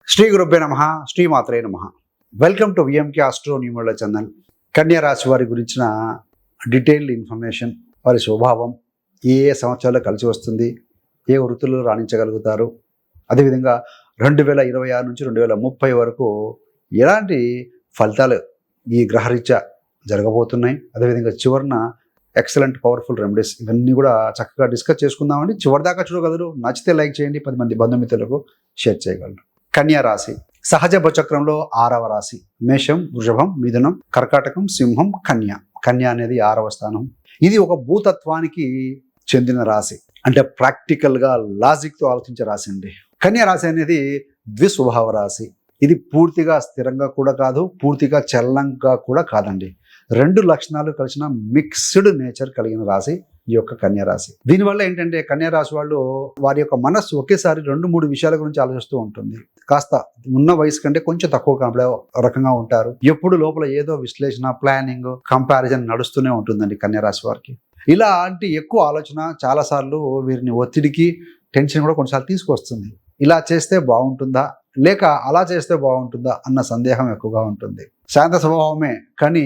శ్రీ గురుభ్యో నమః, శ్రీమాత్రే నమః. Welcome to VMK astro numerology channel. కన్యా రాశి వారి గురించిన డీటెయిల్డ్ ఇన్ఫర్మేషన్, వారి స్వభావం, ఏ సంవత్సరాల్లో కలిసి వస్తుంది, ఏ వృత్తుల్లో రాణించగలుగుతారు, అదేవిధంగా 2026 నుంచి 2030 వరకు ఎలాంటి ఫలితాలు ఈ గ్రహరీత్యా జరగబోతున్నాయి, అదేవిధంగా చివరిన ఎక్సలెంట్ పవర్ఫుల్ రెమెడీస్, ఇవన్నీ కూడా చక్కగా డిస్కస్ చేసుకుందామండి. చివరిదాకా చూడగలరు. నచ్చితే లైక్ చేయండి, 10 మంది బంధుమిత్రులకు షేర్ చేయగలరు. కన్యా రాశి సహజ చక్రంలో 6వ రాశి. మేషం, వృషభం, మిథునం, కర్కాటకం, సింహం, కన్య. కన్య అనేది 6వ స్థానం. ఇది ఒక భూతత్వానికి చెందిన రాశి. అంటే ప్రాక్టికల్గా లాజిక్తో ఆలోచించే రాశి అండి. కన్యా రాశి అనేది ద్విస్వభావ రాశి. ఇది పూర్తిగా స్థిరంగా కూడా కాదు, పూర్తిగా చలనంగా కూడా కాదండి. 2 లక్షణాలు కలిసిన మిక్స్డ్ నేచర్ కలిగిన రాశి ఈ యొక్క కన్యా రాశి. దీనివల్ల ఏంటంటే కన్యా రాశి వాళ్ళు వారి యొక్క మనస్సు ఒకేసారి 2-3 విషయాల గురించి ఆలోచిస్తూ ఉంటుంది. కాస్త ఉన్న వయసు కంటే కొంచెం తక్కువ కనపడే రకంగా ఉంటారు. ఎప్పుడు లోపల ఏదో విశ్లేషణ, ప్లానింగ్, కంపారిజన్ నడుస్తూనే ఉంటుందండి కన్యా రాశి వారికి. ఇలాంటి ఎక్కువ ఆలోచన చాలాసార్లు వీరిని ఒత్తిడికి, టెన్షన్ కూడా కొన్నిసార్లు తీసుకొస్తుంది. ఇలా చేస్తే బాగుంటుందా, లేక అలా చేస్తే బాగుంటుందా అన్న సందేహం ఎక్కువగా ఉంటుంది. శాంత స్వభావమే, కానీ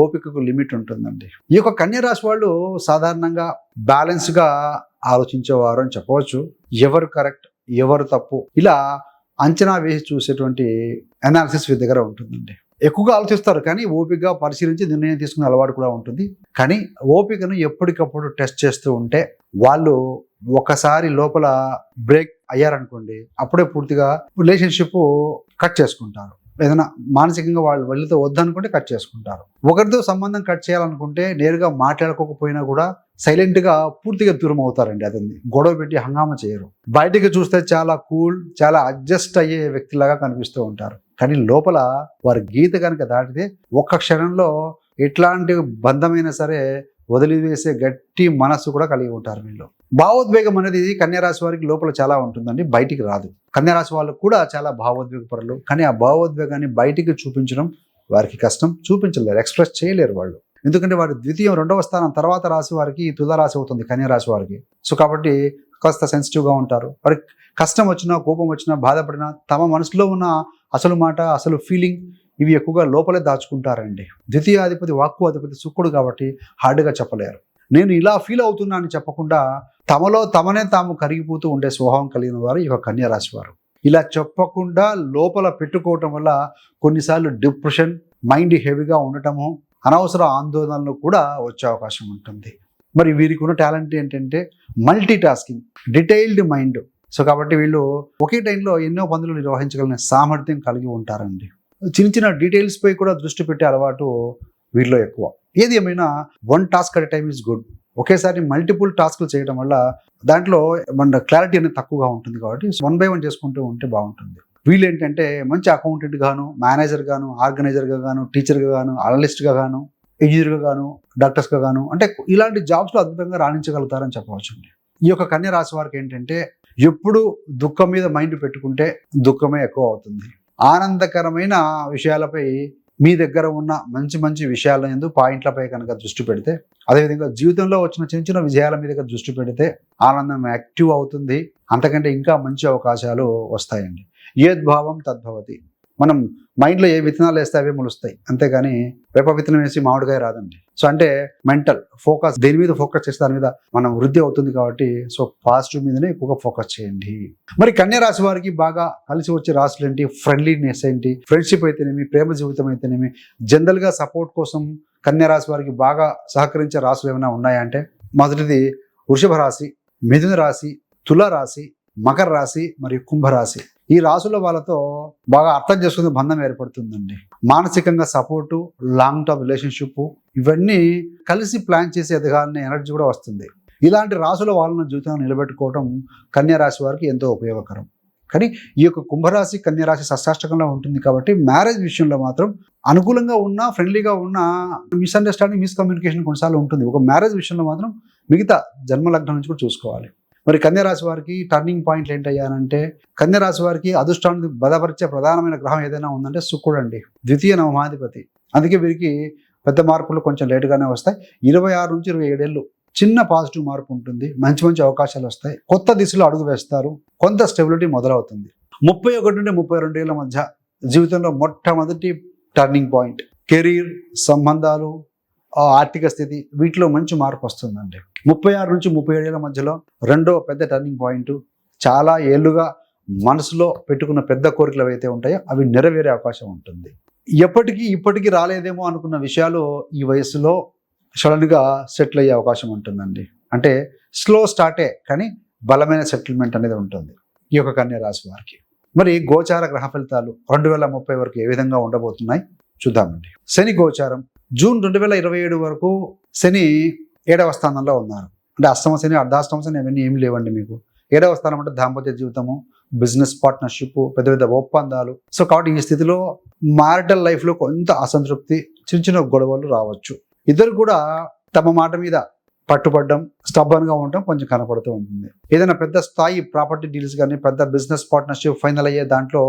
ఓపికకు లిమిట్ ఉంటుందండి. ఈ యొక్క కన్యా రాశి వాళ్ళు సాధారణంగా బ్యాలెన్స్గా ఆలోచించేవారు అని చెప్పవచ్చు. ఎవరు కరెక్ట్, ఎవరు తప్పు, ఇలా అంచనా వేసి చూసేటువంటి అనాలిసిస్ వీరి దగ్గర ఉంటుందండి. ఎక్కువగా ఆలోచిస్తారు, కానీ ఓపికగా పరిశీలించి నిర్ణయం తీసుకునే అలవాటు కూడా ఉంటుంది. కానీ ఓపికను ఎప్పటికప్పుడు టెస్ట్ చేస్తూ ఉంటే వాళ్ళు ఒకసారి లోపల బ్రేక్ అయ్యారనుకోండి, అప్పుడే పూర్తిగా రిలేషన్షిప్ కట్ చేసుకుంటారు. ఏదైనా మానసికంగా వాళ్ళు వెళ్ళితో వద్దనుకుంటే కట్ చేసుకుంటారు. ఒకరితో సంబంధం కట్ చేయాలనుకుంటే నేరుగా మాట్లాడుకోకపోయినా కూడా సైలెంట్గా పూర్తిగా దూరం అవుతారండి. అది గొడవ పెట్టి హంగామా చేయరు. బయటికి చూస్తే చాలా కూల్, చాలా అడ్జస్ట్ అయ్యే వ్యక్తిలాగా కనిపిస్తూ ఉంటారు. కానీ లోపల వారి గీత కనుక దాటితే ఒక్క క్షణంలో ఎట్లాంటి బంధమైనా సరే వదిలివేసే గట్టి మనస్సు కూడా కలిగి ఉంటారు వీళ్ళు. భావోద్వేగం అనేది కన్యా రాశి వారికి లోపల చాలా ఉంటుందండి, బయటికి రాదు. కన్యా రాశి వాళ్ళు కూడా చాలా భావోద్వేగ పరులు, కానీ ఆ భావోద్వేగాన్ని బయటికి చూపించడం వారికి కష్టం. చూపించలేరు, ఎక్స్ప్రెస్ చేయలేరు వాళ్ళు. ఎందుకంటే వారి ద్వితీయం 2వ స్థానం తర్వాత రాశి వారికి తులా రాశి అవుతుంది కన్యా రాశి వారికి. సో కాబట్టి కాస్త సెన్సిటివ్గా ఉంటారు. వారికి కష్టం వచ్చినా, కోపం వచ్చినా, బాధపడినా తమ మనసులో ఉన్న అసలు మాట, అసలు ఫీలింగ్ ఇవి ఎక్కువగా లోపలే దాచుకుంటారండి. ద్వితీయాధిపతి వాక్కు అధిపతి శుక్రుడు కాబట్టి హార్డ్గా చెప్పలేరు. నేను ఇలా ఫీల్ అవుతున్నా అని చెప్పకుండా తమలో తమనే తాము కరిగిపోతూ ఉండే స్వభావం కలిగిన వారు ఈ యొక్క కన్యా రాశి వారు. ఇలా చెప్పకుండా లోపల పెట్టుకోవటం వల్ల కొన్నిసార్లు డిప్రెషన్, మైండ్ హెవీగా ఉండటము, అనవసర ఆందోళనలు కూడా వచ్చే అవకాశం ఉంటుంది. మరి వీరికి ఉన్న టాలెంట్ ఏంటంటే multi tasking, detailed mind. So కాబట్టి వీళ్ళు ఒకే టైంలో ఎన్నో పనులు నిర్వహించగలిగిన సామర్థ్యం కలిగి ఉంటారండి. చిన్న చిన్న డీటెయిల్స్ పై కూడా దృష్టి పెట్టే అలవాటు వీరిలో ఎక్కువ. ఏది ఏమైనా 1 task at time is good. ఒకేసారి మల్టిపుల్ టాస్క్లు చేయడం వల్ల దాంట్లో మన క్లారిటీ అనేది తక్కువగా ఉంటుంది. కాబట్టి 1 by 1 చేసుకుంటూ ఉంటే బాగుంటుంది. వీళ్ళు ఏంటంటే మంచి అకౌంటెంట్ గాను, మేనేజర్ గాను, ఆర్గనైజర్గా గాను, టీచర్గా గాను, అనలిస్ట్గా గాను, ఇంజనీర్గా గాను, డాక్టర్స్గా గాను, అంటే ఇలాంటి జాబ్స్లో అద్భుతంగా రాణించగలుగుతారని చెప్పవచ్చు. ఈ యొక్క కన్యా రాశి వారికి ఏంటంటే ఎప్పుడు దుఃఖం మీద మైండ్ పెట్టుకుంటే దుఃఖమే ఎక్కువ అవుతుంది. ఆనందకరమైన విషయాలపై మీ దగ్గర ఉన్న మంచి మంచి విషయాల యందు పాయింట్లపై కనుక దృష్టి పెడితే, అదేవిధంగా జీవితంలో వచ్చిన చిన్న చిన్న విజయాల మీద దృష్టి పెడితే ఆనందం యాక్టివ్ అవుతుంది. అంతకంటే ఇంకా మంచి అవకాశాలు వస్తాయండి. ఏద్భావం తద్భవతి. మనం మైండ్లో ఏ విత్తనాలు వేస్తే అవే మొలుస్తాయి, అంతేగాని వేప విత్తనం వేసి మామిడికాయ రాదండి. సో అంటే మెంటల్ ఫోకస్, దేని మీద ఫోకస్ చేస్తే దాని మీద మనం వృద్ధి అవుతుంది. కాబట్టి సో పాజిటివ్ మీదనే ఎక్కువగా ఫోకస్ చేయండి. మరి కన్యా రాశి వారికి బాగా కలిసి వచ్చే రాశులు ఏంటి, ఫ్రెండ్లీనెస్ ఏంటి, ఫ్రెండ్షిప్ అయితేనేమి, ప్రేమ జీవితం అయితేనేమి, జనరల్గా సపోర్ట్ కోసం కన్యా రాశి వారికి బాగా సహకరించే రాశులు ఏమైనా ఉన్నాయా అంటే మొదటిది వృషభ రాశి, మిథున రాశి, తుల రాశి, మకర రాశి మరియు కుంభరాశి. ఈ రాశుల వాళ్ళతో బాగా అర్థం చేసుకునే బంధం ఏర్పడుతుందండి. మానసికంగా సపోర్టు, లాంగ్ టర్మ్ రిలేషన్షిప్, ఇవన్నీ కలిసి ప్లాన్ చేసి ఎదగాలనే ఎనర్జీ కూడా వస్తుంది. ఇలాంటి రాశుల వాళ్ళను జీవితంలో నిలబెట్టుకోవడం కన్యా రాశి వారికి ఎంతో ఉపయోగకరం. కానీ ఈ యొక్క కుంభరాశి, కన్యా రాశి షష్టాష్టకంలో ఉంటుంది కాబట్టి మ్యారేజ్ విషయంలో మాత్రం అనుకూలంగా ఉన్నా, ఫ్రెండ్లీగా ఉన్నా మిస్అండర్స్టాండింగ్, మిస్కమ్యూనికేషన్ కొన్నిసార్లు ఉంటుంది. ఒక మ్యారేజ్ విషయంలో మాత్రం మిగతా జన్మలగ్నం నుంచి కూడా చూసుకోవాలి. మరి కన్యా రాశి వారికి టర్నింగ్ పాయింట్లు ఏంటయ్యానంటే, కన్యా రాశి వారికి అదృష్టాన్ని బలపరిచే ప్రధానమైన గ్రహం ఏదైనా ఉందంటే శుక్రుడు అండి, ద్వితీయ నవమాధిపతి. అందుకే వీరికి పెద్ద మార్పులు కొంచెం లేటుగానే వస్తాయి. 26 నుంచి 27 ఏళ్ళు చిన్న పాజిటివ్ మార్పు ఉంటుంది. మంచి మంచి అవకాశాలు వస్తాయి. కొత్త దిశలో అడుగు వేస్తారు. కొంత స్టెబిలిటీ మొదలవుతుంది. 31 నుండి 32 ఏళ్ల మధ్య జీవితంలో మొట్టమొదటి టర్నింగ్ పాయింట్. కెరీర్, సంబంధాలు, ఆర్థిక స్థితి వీటిలో మంచి మార్పు వస్తుందండి. 36 నుంచి 37 ఏళ్ల మధ్యలో రెండో పెద్ద టర్నింగ్ పాయింట్. చాలా ఏళ్ళుగా మనసులో పెట్టుకున్న పెద్ద కోరికలు ఏవైతే ఉంటాయో అవి నెరవేరే అవకాశం ఉంటుంది. ఇప్పటికీ రాలేదేమో అనుకున్న విషయాలు ఈ వయసులో సడన్గా సెటిల్ అయ్యే అవకాశం ఉంటుందండి. అంటే స్లో స్టార్టే కానీ బలమైన సెటిల్మెంట్ అనేది ఉంటుంది ఈ యొక్క కన్యా రాశి వారికి. మరి గోచార గ్రహ ఫలితాలు 2030 వరకు ఏ విధంగా ఉండబోతున్నాయి చూద్దామండి. శని గోచారం జూన్ 2027 వరకు శని 7వ స్థానంలో ఉన్నారు. అంటే అష్టమ శని, అర్ధాష్టమ శని అవన్నీ ఏమి లేవండి మీకు. 7వ స్థానం అంటే దాంపత్య జీవితము, బిజినెస్ పార్ట్నర్షిప్, పెద్ద పెద్ద ఒప్పందాలు. సో కాబట్టి ఈ స్థితిలో మారిటల్ లైఫ్లో కొంత అసంతృప్తి, చిన్న చిన్న గొడవలు రావచ్చు. ఇద్దరు కూడా తమ మాట మీద పట్టుబడ్డం, స్టబ్బన్గా ఉండడం కొంచెం కనపడుతూ ఉంటుంది. ఏదైనా పెద్ద స్థాయి ప్రాపర్టీ డీల్స్ కానీ, పెద్ద బిజినెస్ పార్ట్నర్షిప్ ఫైనల్ అయ్యే దాంట్లో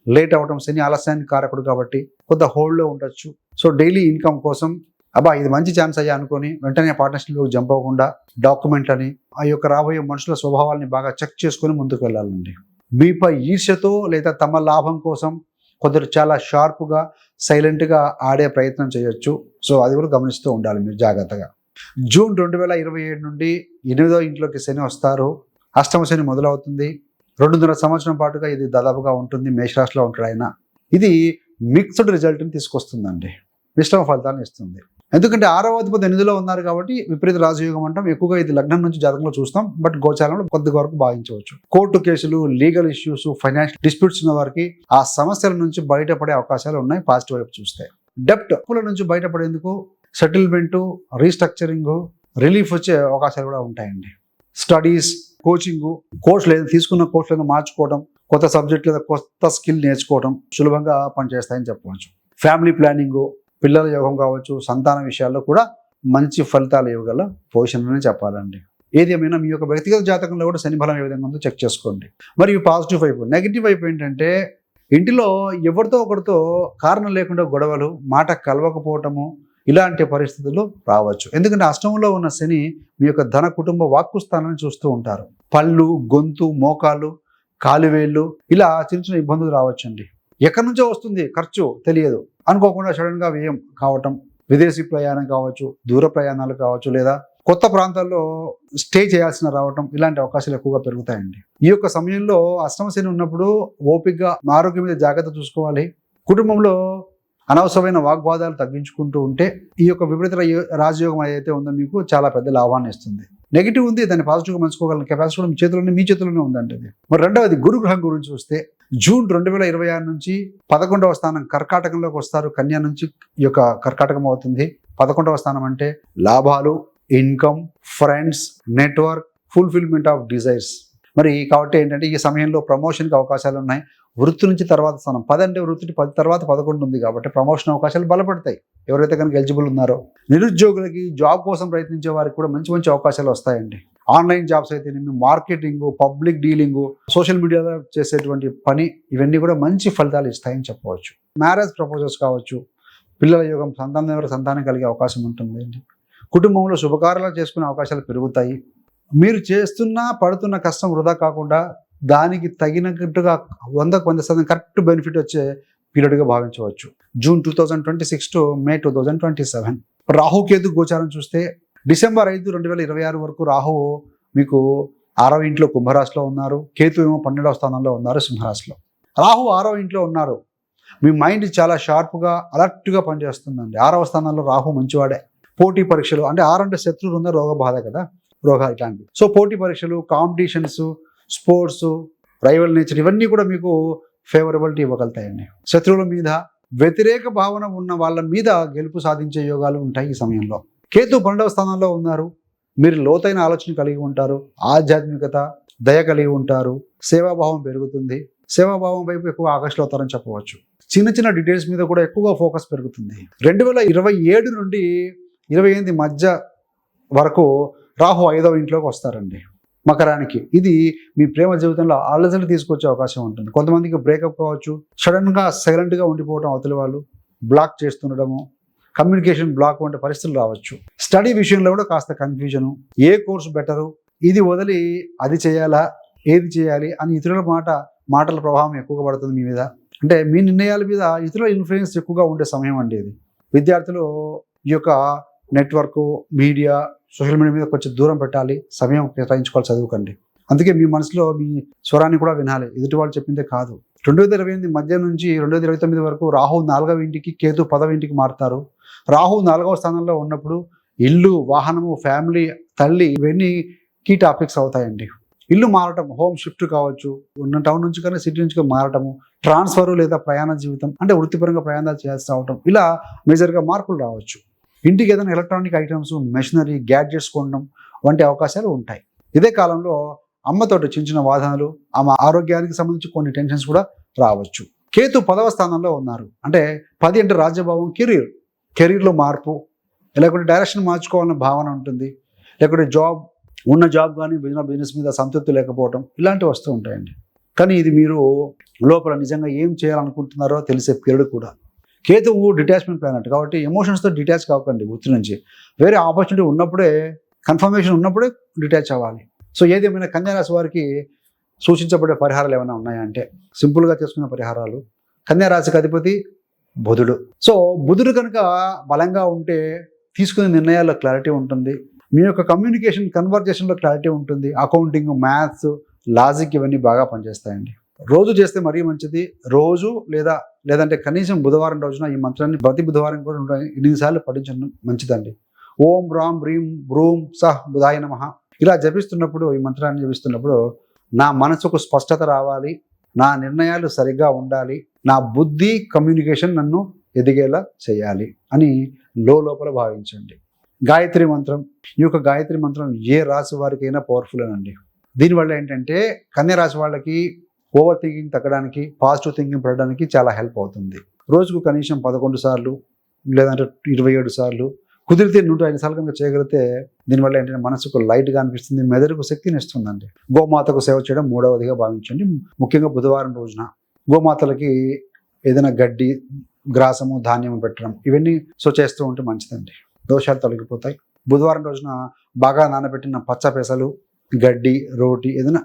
లేట్ అవ్వడం, శని ఆలస్యానికి కారకుడు కాబట్టి కొంత హోల్డ్లో ఉండొచ్చు. సో డైలీ ఇన్కమ్ కోసం ఇది మంచి ఛాన్స్ అయ్యా అనుకొని వెంటనే పార్ట్నర్షిప్లో జంప్ అవ్వకుండా డాక్యుమెంట్లని, ఆ యొక్క రాబోయే మనుషుల స్వభావాల్ని బాగా చెక్ చేసుకొని ముందుకు వెళ్ళాలండి. మీపై ఈర్ష్యతో లేదా తమ లాభం కోసం కొందరు చాలా షార్ప్గా, సైలెంట్గా ఆడే ప్రయత్నం చేయొచ్చు. సో అది కూడా గమనిస్తూ ఉండాలి మీరు జాగ్రత్తగా. జూన్ 2027 నుండి 8వ ఇంట్లోకి శని వస్తారు. అష్టమ శని మొదలవుతుంది. 2.5 సంవత్సరం పాటుగా ఇది దాదాపుగా ఉంటుంది. మేషరాశిలో ఉంటాడు ఆయన. ఇది మిక్స్డ్ రిజల్ట్ని తీసుకొస్తుందండి, మిశ్రమ ఫలితాలను ఇస్తుంది. ఎందుకంటే 6వ అధిపతి 8లో ఉన్నారు కాబట్టి విపరీత రాజయోగం అంటాం. ఎక్కువగా ఇది లగ్నం నుంచి జాతకంలో చూస్తాం, బట్ గోచారంలో కొద్ది వరకు భావించవచ్చు. కోర్టు కేసులు, లీగల్ ఇష్యూస్, ఫైనాన్షియల్ డిస్ప్యూట్స్ ఉన్న వారికి ఆ సమస్యల నుంచి బయటపడే అవకాశాలు ఉన్నాయి పాజిటివ్ వైపు చూస్తే. డెప్ట్ అప్పుల నుంచి బయటపడేందుకు సెటిల్మెంటు, రీస్ట్రక్చరింగ్, రిలీఫ్ వచ్చే అవకాశాలు కూడా ఉంటాయండి. స్టడీస్, కోచింగు, కోర్సులు ఏదైనా తీసుకున్న కోర్సులను మార్చుకోవడం, కొత్త సబ్జెక్ట్ లేదా కొత్త స్కిల్ నేర్చుకోవడం సులభంగా పనిచేస్తాయని చెప్పవచ్చు. ఫ్యామిలీ ప్లానింగు, పిల్లల యోగం కావచ్చు, సంతాన విషయాల్లో కూడా మంచి ఫలితాలు ఇవ్వగల పొజిషన్ అని చెప్పాలండి. ఏది ఏమైనా మీ యొక్క వ్యక్తిగత జాతకంలో కూడా శని బలం ఏ విధంగా ఉందో చెక్ చేసుకోండి. మరి పాజిటివ్ వైపు. నెగిటివ్ వైపు ఏంటంటే ఇంటిలో ఎవరితో ఒకరితో కారణం లేకుండా గొడవలు, మాట కలవకపోవటము, ఇలాంటి పరిస్థితులు రావచ్చు. ఎందుకంటే అష్టమంలో ఉన్న శని మీ యొక్క ధన, కుటుంబ, వాక్కు స్థానాన్ని చూస్తూ ఉంటారు. పళ్ళు, గొంతు, మోకాలు, కాలువేళ్ళు ఇలా చిన్న చిన్న ఇబ్బందులు రావచ్చండి. ఎక్కడి నుంచో వస్తుంది ఖర్చు తెలియదు, అనుకోకుండా సడన్గా వ్యయం కావటం, విదేశీ ప్రయాణం కావచ్చు, దూర ప్రయాణాలు కావచ్చు, లేదా కొత్త ప్రాంతాల్లో స్టే చేయాల్సిన రావటం, ఇలాంటి అవకాశాలు ఎక్కువగా పెరుగుతాయండి. ఈ యొక్క సమయంలో అష్టమ శని ఉన్నప్పుడు ఓపికగా ఆరోగ్యం మీద జాగ్రత్త చూసుకోవాలి. కుటుంబంలో అనవసరమైన వాగ్వాదాలు తగ్గించుకుంటూ ఉంటే ఈ యొక్క విపరీత రాజయోగం ఏదైతే ఉందో మీకు చాలా పెద్ద లాభాన్ని ఇస్తుంది. నెగిటివ్ ఉంది, దాన్ని పాజిటివ్గా మంచుకోగల కెపాసిటీ కూడా మీ చేతుల్లోనే ఉందంటే. మరి రెండవది గురుగ్రహం గురించి చూస్తే జూన్ 2026 నుంచి 11వ స్థానం కర్కాటకంలోకి వస్తారు. కన్యా నుంచి ఈ యొక్క కర్కాటకం అవుతుంది. 11వ స్థానం అంటే లాభాలు, income, friends, network, fulfilment of desires. మరి కాబట్టి ఏంటంటే ఈ సమయంలో ప్రమోషన్కి అవకాశాలు ఉన్నాయి. వృత్తి నుంచి తర్వాత స్థానం 10 అంటే వృత్తి 10 తర్వాత 11 ఉంది కాబట్టి ప్రమోషన్ అవకాశాలు బలపడతాయి ఎవరైతే కనుక ఎలిజిబుల్ ఉన్నారో. నిరుద్యోగులకి, జాబ్ కోసం ప్రయత్నించే వారికి కూడా మంచి మంచి అవకాశాలు వస్తాయండి. ఆన్లైన్ జాబ్స్ అయితే మార్కెటింగ్, పబ్లిక్ డీలింగ్, సోషల్ మీడియాలో చేసేటువంటి పని, ఇవన్నీ కూడా మంచి ఫలితాలు ఇస్తాయని చెప్పవచ్చు. మ్యారేజ్ ప్రపోజల్స్ కావచ్చు, పిల్లల యోగం, సంతానం కలిగే అవకాశం ఉంటుంది. కుటుంబంలో శుభకార్యాలు చేసుకునే అవకాశాలు పెరుగుతాయి. మీరు పడుతున్న కష్టం వృధా కాకుండా దానికి తగినట్టుగా 100% కరెక్ట్ బెనిఫిట్ వచ్చే పీరియడ్గా భావించవచ్చు. జూన్ 2026 టు మే 2027. రాహుకేతు గోచారం చూస్తే డిసెంబర్ 5, 2026 వరకు రాహువు మీకు 6వ ఇంట్లో కుంభరాశిలో ఉన్నారు. కేతు ఏమో 12వ స్థానంలో ఉన్నారు సింహరాశిలో. రాహు 6వ ఇంట్లో ఉన్నారు. మీ మైండ్ చాలా షార్ప్గా, అలర్ట్గా పనిచేస్తుందండి. 6వ స్థానంలో రాహు మంచివాడే. పోటీ పరీక్షలు అంటే 6 అంటే శత్రువులు ఉన్న రోగ బాధ కదా, రోగాలు ఇట్లాంటివి. సో పోటీ పరీక్షలు, కాంపిటీషన్స్, స్పోర్ట్స్, రైవల్ నేచర్ ఇవన్నీ కూడా మీకు ఫేవరబిలిటీ ఇవ్వగలుగుతాయండి. శత్రువుల మీద వ్యతిరేక భావన ఉన్న వాళ్ళ మీద గెలుపు సాధించే యోగాలు ఉంటాయి ఈ సమయంలో. కేతు 12వ స్థానంలో ఉన్నారు. మీరు లోతైన ఆలోచన కలిగి ఉంటారు, ఆధ్యాత్మికత, దయ కలిగి ఉంటారు, సేవాభావం పెరుగుతుంది. సేవాభావం వైపు ఎక్కువ ఆకర్షితులు అవుతారని చెప్పవచ్చు. చిన్న చిన్న డీటెయిల్స్ మీద కూడా ఎక్కువగా ఫోకస్ పెరుగుతుంది. 2027 నుండి 28 మధ్య వరకు రాహు 5వ ఇంట్లోకి వస్తారండి, మకరానికి. ఇది మీ ప్రేమ జీవితంలో అలజడి తీసుకొచ్చే అవకాశం ఉంటుంది. కొంతమందికి బ్రేకప్ కావచ్చు, సడన్గా సైలెంట్గా ఉండిపోవడం, అవతలి వాళ్ళు బ్లాక్ చేస్తుండడము, కమ్యూనికేషన్ బ్లాక్ వంటి పరిస్థితులు రావచ్చు. స్టడీ విషయంలో కూడా కాస్త కన్ఫ్యూజను, ఏ కోర్సు బెటరు, ఇది వదిలి అది చేయాలా, ఏది చేయాలి అని ఇతరుల మాట మాటల ప్రభావం ఎక్కువగా పడుతుంది మీ మీద. అంటే మీ నిర్ణయాల మీద ఇతరుల ఇన్ఫ్లుయెన్స్ ఎక్కువగా ఉండే సమయం అండి ఇది. విద్యార్థులు ఈ యొక్క నెట్వర్క్, మీడియా, సోషల్ మీడియా మీద కొంచెం దూరం పెట్టాలి, సమయం కేటాయించుకోవాలి చదువుకండి. అందుకే మీ మనసులో మీ స్వరాన్ని కూడా వినాలి, ఎదుటి వాళ్ళు చెప్పిందే కాదు. 2028 మధ్య నుంచి 2029 వరకు రాహు 4వ ఇంటికి, కేతు 10వ ఇంటికి మారుతారు. రాహు 4వ స్థానంలో ఉన్నప్పుడు ఇల్లు, వాహనము, ఫ్యామిలీ, తల్లి ఇవన్నీ కీ టాపిక్స్ అవుతాయండి. ఇల్లు మారటం, హోమ్ షిఫ్ట్ కావచ్చు, ఉన్న టౌన్ నుంచి కానీ సిటీ నుంచి మారటము, ట్రాన్స్ఫర్ లేదా ప్రయాణ జీవితం అంటే వృత్తిపరంగా ప్రయాణాలు చేయాల్సి రావటం, ఇలా మేజర్గా మార్పులు రావచ్చు. ఇంటికి ఏదైనా ఎలక్ట్రానిక్ ఐటమ్స్, మెషినరీ, గ్యాడ్జెట్స్ కొనడం వంటి అవకాశాలు ఉంటాయి. ఇదే కాలంలో అమ్మతోటి చిన్న చిన్న వాదనలు, ఆమె ఆరోగ్యానికి సంబంధించి కొన్ని టెన్షన్స్ కూడా రావచ్చు. కేతు 10వ స్థానంలో ఉన్నారు. అంటే 10 అంటే రాజ్యభావం, కెరీర్లో మార్పు, లేకుంటే డైరెక్షన్ మార్చుకోవాలన్న భావన ఉంటుంది, లేకుంటే ఉన్న జాబ్ కానీ బిజినెస్ మీద సంతృప్తి లేకపోవడం, ఇలాంటివి వస్తూ ఉంటాయండి. కానీ ఇది మీరు లోపల నిజంగా ఏం చేయాలనుకుంటున్నారో తెలిసే పీరియడ్ కూడా. కేతువు డిటాచ్మెంట్ ప్లానెట్ కాబట్టి ఎమోషన్స్తో డిటాచ్ కాకండి వృత్తి నుంచి. వేరే ఆపర్చునిటీ ఉన్నప్పుడే, కన్ఫర్మేషన్ ఉన్నప్పుడే డిటాచ్ అవ్వాలి. సో ఏదేమైనా కన్యా రాశి వారికి సూచించబడే పరిహారాలు ఏమైనా ఉన్నాయంటే సింపుల్గా చేసుకున్న పరిహారాలు. కన్యా రాశికి అధిపతి బుధుడు. సో బుధుడు కనుక బలంగా ఉంటే తీసుకునే నిర్ణయాల్లో క్లారిటీ ఉంటుంది, మీ యొక్క కమ్యూనికేషన్, కన్వర్జేషన్లో క్లారిటీ ఉంటుంది, అకౌంటింగ్, మ్యాథ్స్, లాజిక్ ఇవన్నీ బాగా పనిచేస్తాయండి. రోజు చేస్తే మరీ మంచిది. రోజు లేదంటే కనీసం బుధవారం రోజున ఈ మంత్రాన్ని ప్రతి బుధవారం కూడా 8 సార్లు పఠించడం మంచిదండి. ఓం రాం హ్రీం బ్రూం సహ్ బుధాయ నమః ఇలా జపిస్తున్నప్పుడు, ఈ మంత్రాన్ని జపిస్తున్నప్పుడు నా మనసుకు స్పష్టత రావాలి, నా నిర్ణయాలు సరిగ్గా ఉండాలి, నా బుద్ధి, కమ్యూనికేషన్ నన్ను ఎదిగేలా చేయాలి అని లోపల భావించండి. గాయత్రి మంత్రం, ఈ యొక్క గాయత్రి మంత్రం ఏ రాశి వారికైనా పవర్ఫుల్ అండి. దీనివల్ల ఏంటంటే కన్యా రాశి వాళ్ళకి ఓవర్ థింకింగ్ తగ్గడానికి, పాజిటివ్ థింకింగ్ పెరగడానికి చాలా హెల్ప్ అవుతుంది. రోజుకు కనీసం 11 సార్లు లేదంటే 27 సార్లు, కుదిరితే 105 సార్లు కనుక చేయగలిగితే దీనివల్ల ఏంటంటే మనసుకు లైట్గా అనిపిస్తుంది, మెదడుకు శక్తిని ఇస్తుందండి. గోమాతకు సేవ చేయడం 3వదిగా భావించండి. ముఖ్యంగా బుధవారం రోజున గోమాతలకి ఏదైనా గడ్డి, గ్రాసము, ధాన్యము పెట్టడం ఇవన్నీ చేస్తూ ఉంటే మంచిదండి. దోషాలు తొలగిపోతాయి. బుధవారం రోజున బాగా నానబెట్టిన పచ్చ పెసలు, గడ్డి, రోటి, ఏదైనా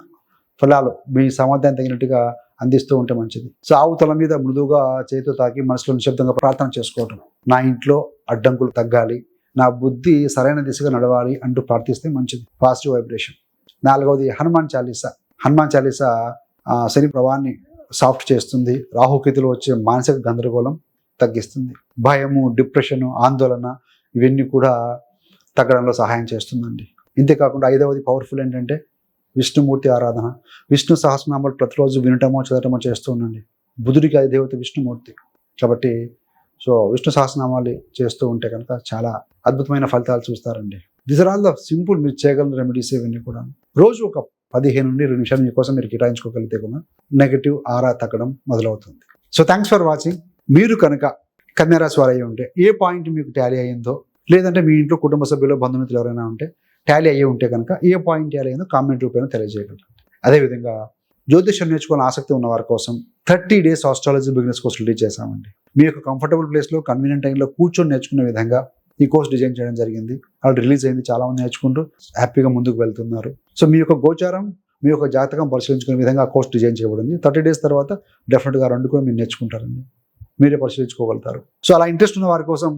ఫలాలు మీ సామర్థ్యాన్ని తగినట్టుగా అందిస్తూ ఉంటే మంచిది. సో ఆవు తల మీద మృదువుగా చేతితో తాకి మనసులో నిశ్శబ్దంగా ప్రార్థన చేసుకోవటం, నా ఇంట్లో అడ్డంకులు తగ్గాలి, నా బుద్ధి సరైన దిశగా నడవాలి అంటూ ప్రార్థిస్తే మంచిది, పాజిటివ్ వైబ్రేషన్. 4వది హనుమాన్ చాలీసా శని ప్రభావాన్ని సాఫ్ట్ చేస్తుంది, రాహుకేతులు వచ్చే మానసిక గందరగోళం తగ్గిస్తుంది, భయము, డిప్రెషను, ఆందోళన ఇవన్నీ కూడా తగ్గడంలో సహాయం చేస్తుందండి. ఇంతేకాకుండా 5వది పవర్ఫుల్ ఏంటంటే విష్ణుమూర్తి ఆరాధన. విష్ణు సహస్రనామాలు ప్రతిరోజు వినటమో చదవటమో చేస్తూ ఉండండి. బుధుడికి అధిదేవత విష్ణుమూర్తి కాబట్టి విష్ణు సహస్రనామాలు చేస్తూ ఉంటే కనుక చాలా అద్భుతమైన ఫలితాలు చూస్తారండి. This are all the simple మీరు చేయగల రెమెడీస్ ఇవన్నీ కూడా. రోజు ఒక 15 నుండి 20 నిమిషాలు మీకోసం మీరు కేటాయించుకోగలిగితే కూడా నెగటివ్ ఆరా తగ్గడం మొదలవుతుంది. So thanks for watching. మీరు కనుక కన్యా రాశి వారు అయ్యి ఉంటే ఏ పాయింట్ మీకు టాలీ అయ్యిందో, లేదంటే మీ ఇంట్లో కుటుంబ సభ్యులు, బంధుమిత్రులు ఎవరైనా ఉంటే టాలీ అయ్యి ఉంటే కనుక ఏ పాయింట్ టాలీ అయ్యిందో కామెంట్ రూపంలో తెలియజేయగలరు. అదేవిధంగా జ్యోతిష్యం నేర్చుకోవాలని ఆసక్తి ఉన్న వారి కోసం 30 days astrology beginners course release చేశామండి. మీ యొక్క కంఫర్టబుల్ ప్లేస్లో, కన్వీనియంట్ టైంలో కూర్చొని నేర్చుకునే విధంగా ఈ కోర్స్ డిజైన్ చేయడం జరిగింది. అది రిలీజ్ అయింది, చాలా మంది నేర్చుకుంటూ హ్యాపీగా ముందుకు వెళ్తున్నారు. సో మీ యొక్క గోచారం, మీ యొక్క జాతకం పరిశీలించుకునే విధంగా ఆ కోర్స్ డిజైన్ చేయబడింది. 30 days తర్వాత డెఫినెట్గా 2 కూడా మీరు నేర్చుకుంటారండి, మీరే పరిశీలించుకోగలుగుతారు. సో అలా ఇంట్రెస్ట్ ఉన్న వారి కోసం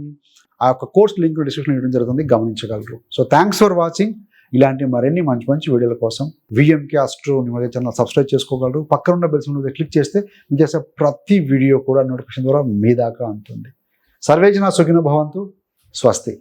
ఆ యొక్క కోర్స్ లింక్ డిస్క్రిప్షన్ ఇవ్వడం జరుగుతుంది, గమనించగలరు. So thanks for watching. ఇలాంటి మరిన్ని మంచి వీడియోల కోసం VMK astro numerology channel subscribe చేసుకోగలరు. పక్కన ఉన్న బెల్ సింబల్ మీద క్లిక్ చేస్తే మీరు చేసే ప్రతి వీడియో కూడా నోటిఫికేషన్ ద్వారా మీ దాకా అందుతుంది. సర్వేజన సుఖినో భవంతు. స్వస్తి.